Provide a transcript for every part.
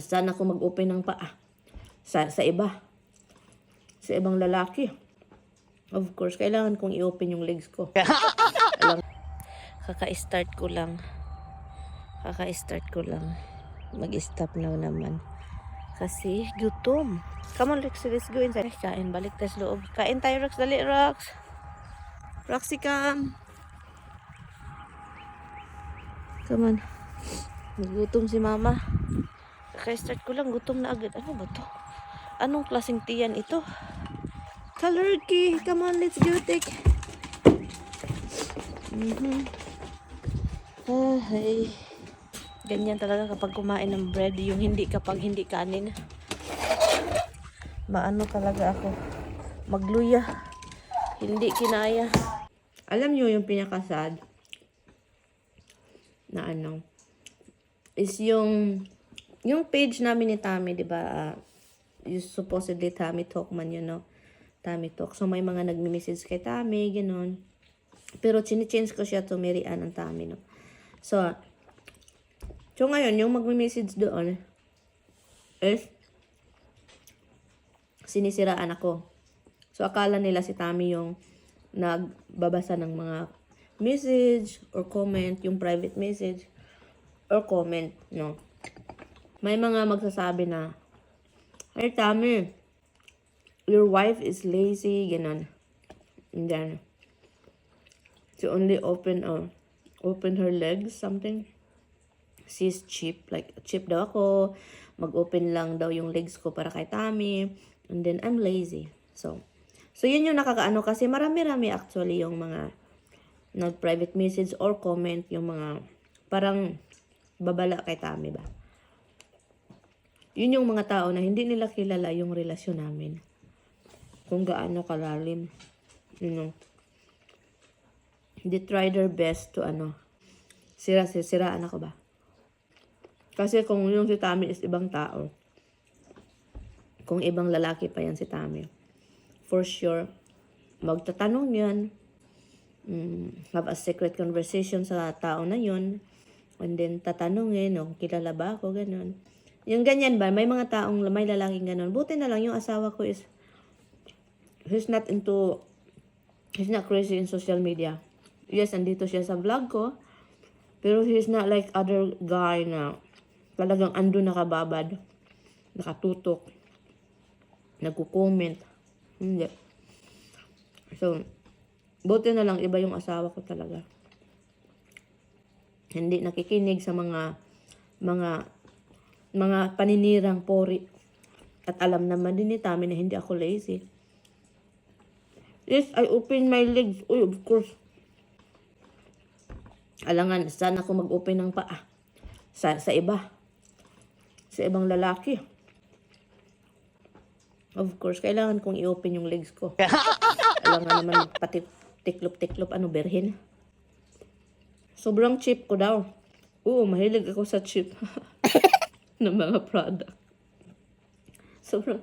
Sana ako mag-open ng paa sa iba. Sa ibang lalaki. Of course, kailangan kong i-open yung legs ko. Kaka-start ko lang. Mag-stop now naman. Kasi gutom. Come on, Rex, let's go inside. Kain, balik tayo sa loob. Kain tayo, Rex. Dali, Rex. Roxy, come. Come on. Nagutom si mama. Kaka-start ko lang, gutom na agad. Ano ba to? Anong klaseng tiyan ito? Colorkey. Come on, let's go take. Ay. Ganyan talaga kapag kumain ng bread. Yung hindi kapag hindi kanin. Maano talaga ako. Magluya. Hindi kinaya. Alam nyo yung pinakasad na ano is yung page namin ni Tami, di ba? Yung supposedly Tami Talk man yun, no? Tami Talk. So, may mga nagmi-message kay Tami, gano'n. Pero, chini-change ko siya to Mary Ann ang Tami, no? So ngayon, yung magmi-message doon is sinisiraan ako. So, akala nila si Tami yung nagbabasa ng mga message or comment, yung private message or comment, no? May mga magsasabi na, "Hey, Tami, your wife is lazy," ganun. And then, to only open her legs, something. She's cheap. Like, cheap daw ako. Mag-open lang daw yung legs ko para kay Tami. And then, I'm lazy. So yun yung nakakaano kasi marami-rami actually yung mga nag-private message or comment, yung mga parang babala kay Tami ba. Yun yung mga tao na hindi nila kilala yung relasyon namin. Kung gaano kalalim. You know. They try their best to siraan ako ba. Kasi kung yung si Tami is ibang tao, kung ibang lalaki pa yan si Tami, for sure, magtatanong yan, have a secret conversation sa tao na yun, and then tatanungin, kung kilala ba ako, ganun. Yung ganyan ba, may mga taong, may lalaking ganun. Buti na lang yung asawa ko is, he's not crazy in social media. Yes, andito siya sa vlog ko, pero he's not like other guy na talagang ando nakababad, nakatutok, nagko-comment. Hindi. So, buti na lang iba yung asawa ko talaga. Hindi nakikinig sa mga paninirang pori. At alam naman din ni Tami na hindi ako lazy. Yes, I open my legs. Uy, of course. Alangan, sana ako mag-open ng paa. Sa iba. Sa ibang lalaki. Of course, kailangan kong i-open yung legs ko. Alangan naman pati tiklop-tiklop, berhin. Sobrang cheap ko daw. Oo, mahilig ako sa cheap ng mga product. Sobrang,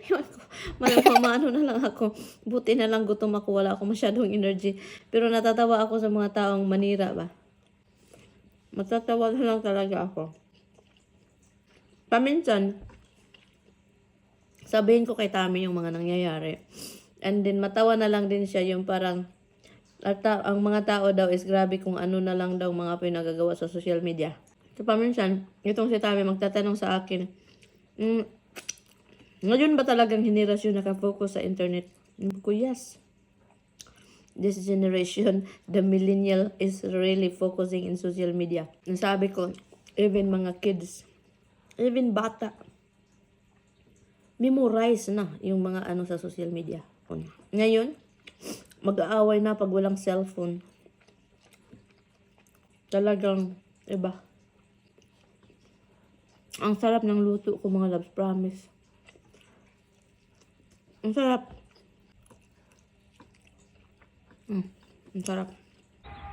yun ko, maano na lang ako. Buti na lang gutom ako, wala ako masyadong energy. Pero natatawa ako sa mga taong manira ba. Matatawa na lang talaga ako. Paminsan, sabihin ko kay Tami yung mga nangyayari. And then, matawa na lang din siya yung parang, ang mga tao daw is grabe kung ano na lang daw mga pinagagawa sa social media. So, paminsan, itong si Tami magtatanong sa akin, ngayon ba talagang henerasyon nakafocus sa internet? Ko, yes. This generation, the millennial is really focusing in social media. Sabi ko, even mga kids, even bata, memorize na yung mga sa social media. Ngayon, mag-aaway na pag walang cellphone. Talagang iba. Ang sarap ng luto ko, mga loves, promise. Ang sarap. Ang sarap.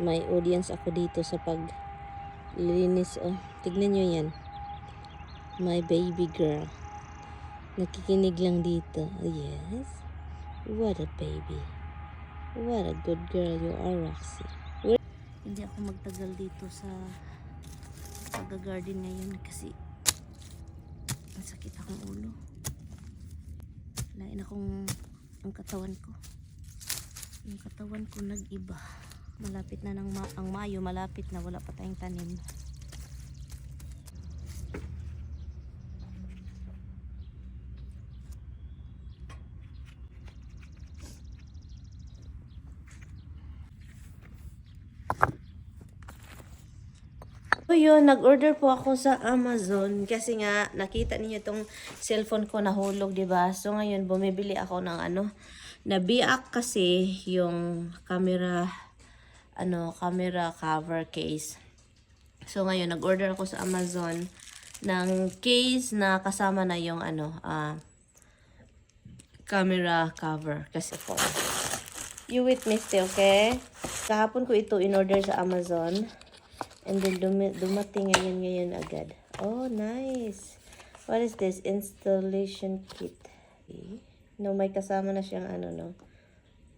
May audience ako dito sa paglilinis. Oh, tignan nyo yan. My baby girl. Nakikinig lang dito. Oh, yes. What a baby. What a good girl you are, Roxy. Hindi ako magtagal dito sa pag-garden ngayon kasi Masakit akong ulo. Lain akong ang katawan ko. Yung katawan ko nag-iba. Malapit na ang Mayo, malapit na, wala pa tayong tanim. So yun, nag-order po ako sa Amazon kasi nga nakita niyo itong cellphone ko nahulog, 'di ba? So ngayon bumibili ako ng nabiak kasi yung camera camera cover case. So ngayon nag-order ako sa Amazon ng case na kasama na yung camera cover kasi po. You with me still, okay? Kahapon ko ito in-order sa Amazon. And then dumating ngayon agad. Oh, nice. What is this? Installation kit. Okay. No, may kasama na siyang no.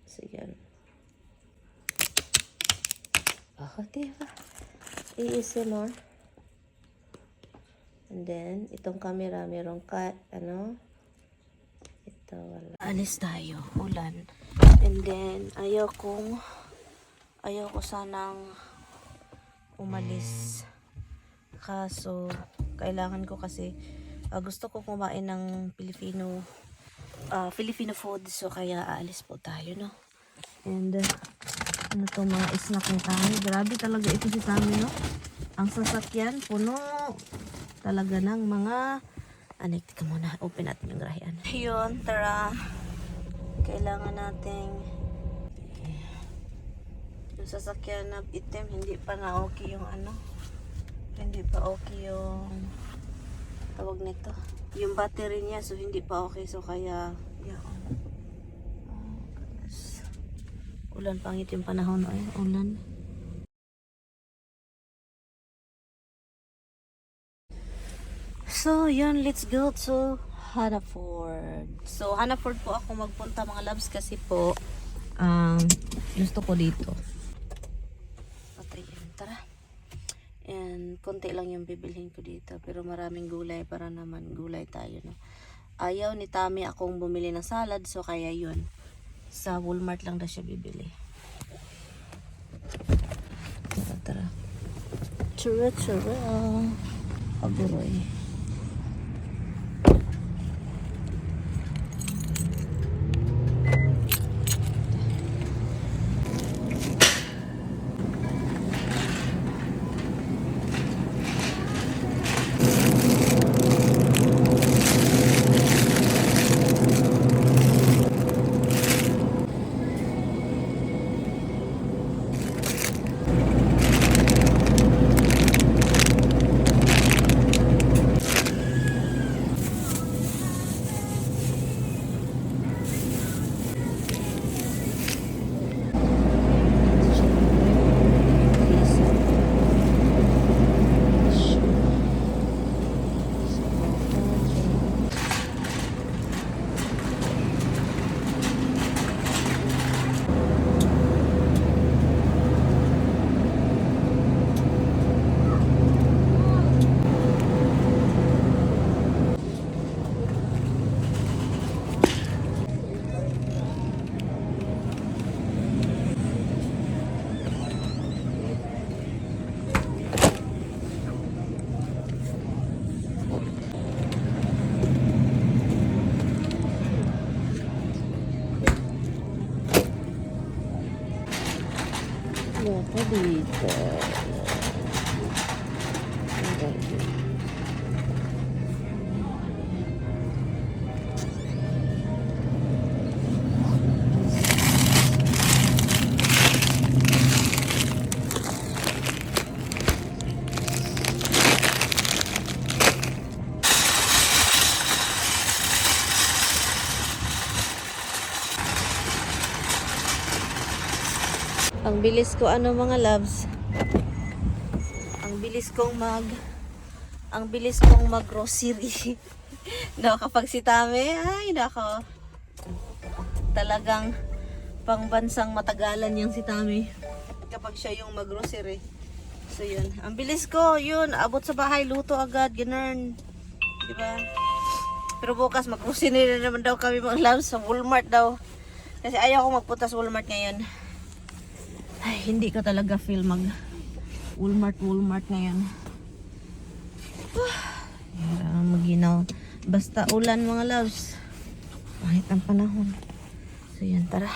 So, yan. Oh, diba? Iisa more. And then, itong camera, merong ito, wala. Alis tayo. Ulan. And then, ayaw ko sanang umalis. Kaso, kailangan ko kasi gusto ko kumain ng Filipino food. So, kaya aalis po tayo, no? And, mga snack ni Tami. Grabe talaga ito si Tami, no? Ang sasakyan, puno talaga ng mga tika muna. Open natin yung grahian. Yun, tara. Kailangan nating yung sasakyan na itim, hindi pa na okay yung hindi pa okay yung tawag nito, yung battery niya, so hindi pa okay, so kaya goodness. Ulan, pangit yung panahon, ulan. So yun, let's go to Hannaford. So Hannaford po ako magpunta mga loves kasi po gusto ko dito. Tara. And konti lang yung bibilhin ko dito, pero maraming gulay para naman gulay tayo, no. Ayaw ni Tami akong bumili ng salad, so kaya yun. Sa Walmart lang na siya bibili. Tara. Chura. Aburoy. Yata dito. Ang bilis ko mga loves. Ang bilis kong mag-grocery. No, kapag si Tami, ay nako. Talagang pangbansang matagalan yung si Tami. Kapag siya yung mag-grocery. So yun, ang bilis ko, yun, abot sa bahay, luto agad, ganun. Diba? Pero bukas mag-grocery na naman daw kami mga loves sa Walmart daw. Kasi ayaw ko magpunta sa Walmart ngayon. Ay, hindi ko talaga feel mag Walmart ngayon. Maginaw. Basta ulan mga loves. Pangit ang panahon. So yan, tara.